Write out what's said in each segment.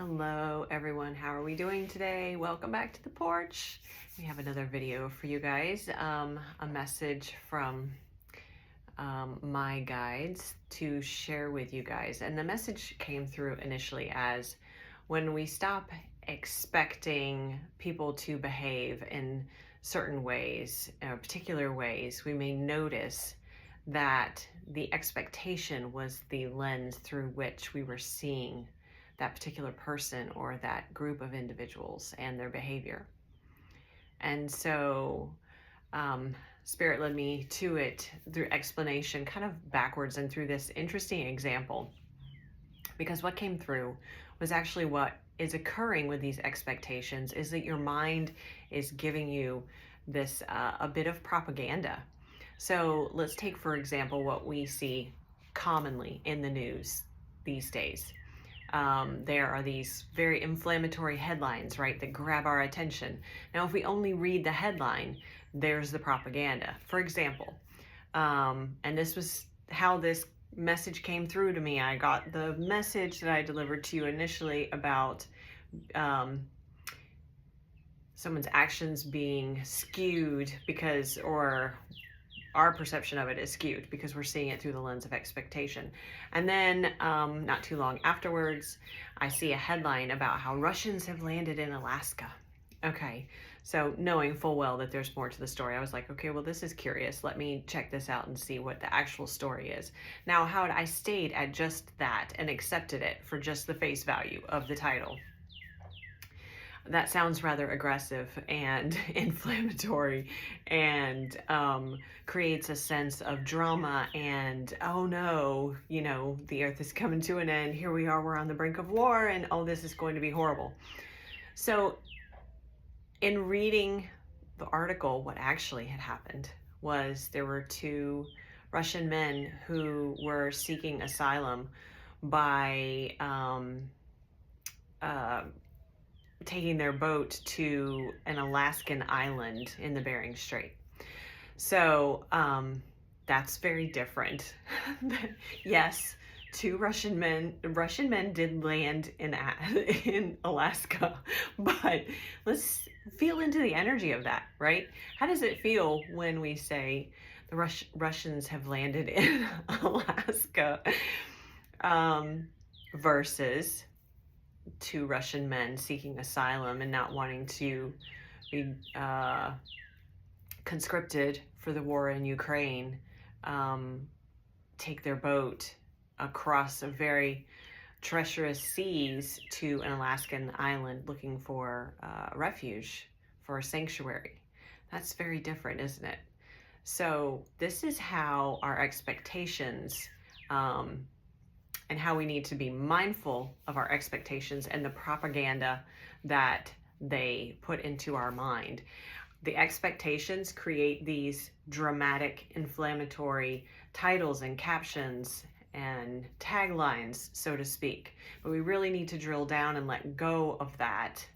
Hello everyone, how are we doing today? Welcome back to the porch. We have another video for you guys, a message from my guides to share with you guys. And the message came through initially as when we stop expecting people to behave in certain ways, particular ways, we may notice that the expectation was the lens through which we were seeing that particular person or that group of individuals and their behavior. And so Spirit led me to it through explanation, kind of backwards, and through this interesting example, because what came through was actually what is occurring with these expectations is that your mind is giving you this a bit of propaganda. So let's take, for example, what we see commonly in the news these days. There are these very inflammatory headlines, right, that grab our attention. Now, if we only read the headline, there's the propaganda. For example, and this was how this message came through to me. I got the message that I delivered to you initially about someone's actions being skewed because, or our perception of it is skewed because we're seeing it through the lens of expectation. And then not too long afterwards, I see a headline about how Russians have landed in Alaska. Okay, so knowing full well that there's more to the story, I was like, okay, well, this is curious. Let me check this out and see what the actual story is. Now, how I stayed at just that and accepted it for just the face value of the title. That sounds rather aggressive and inflammatory and creates a sense of drama and, oh no, you know, the earth is coming to an end. Here we are, we're on the brink of war, and oh, this is going to be horrible. So in reading the article, what actually had happened was there were two Russian men who were seeking asylum by taking their boat to an Alaskan island in the Bering Strait. So that's very different. Yes, two Russian men did land in Alaska, but let's feel into the energy of that, right? How does it feel when we say the Russians have landed in Alaska versus two Russian men seeking asylum and not wanting to be conscripted for the war in Ukraine, take their boat across a very treacherous seas to an Alaskan island looking for refuge, for a sanctuary. That's very different, isn't it? So this is how our expectations and how we need to be mindful of our expectations and the propaganda that they put into our mind. The expectations create these dramatic, inflammatory titles and captions and taglines, so to speak. But we really need to drill down and let go of that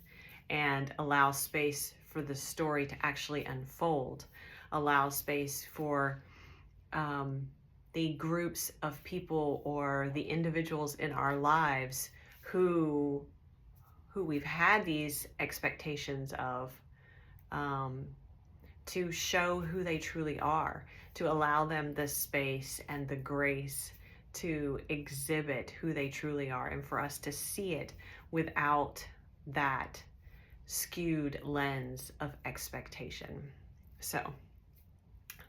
and allow space for the story to actually unfold. Allow space for the groups of people or the individuals in our lives who we've had these expectations of, to show who they truly are, to allow them the space and the grace to exhibit who they truly are, and for us to see it without that skewed lens of expectation. So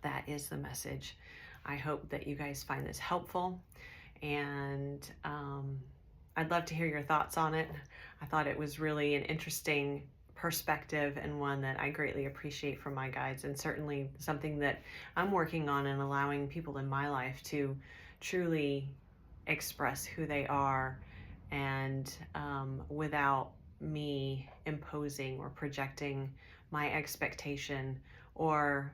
that is the message. I hope that you guys find this helpful, and I'd love to hear your thoughts on it. I thought it was really an interesting perspective and one that I greatly appreciate from my guides, and certainly something that I'm working on and allowing people in my life to truly express who they are, and without me imposing or projecting my expectation or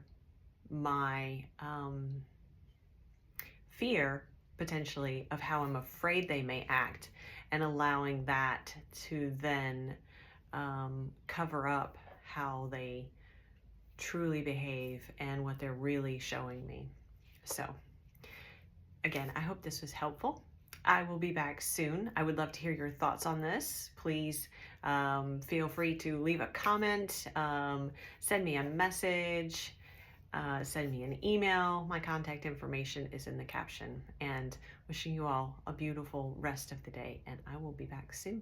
my fear potentially of how I'm afraid they may act, and allowing that to then cover up how they truly behave and what they're really showing me. So again, I hope this was helpful. I will be back soon. I would love to hear your thoughts on this. Please feel free to leave a comment, send me a message, send me an email. My contact information is in the caption. And wishing you all a beautiful rest of the day, and I will be back soon.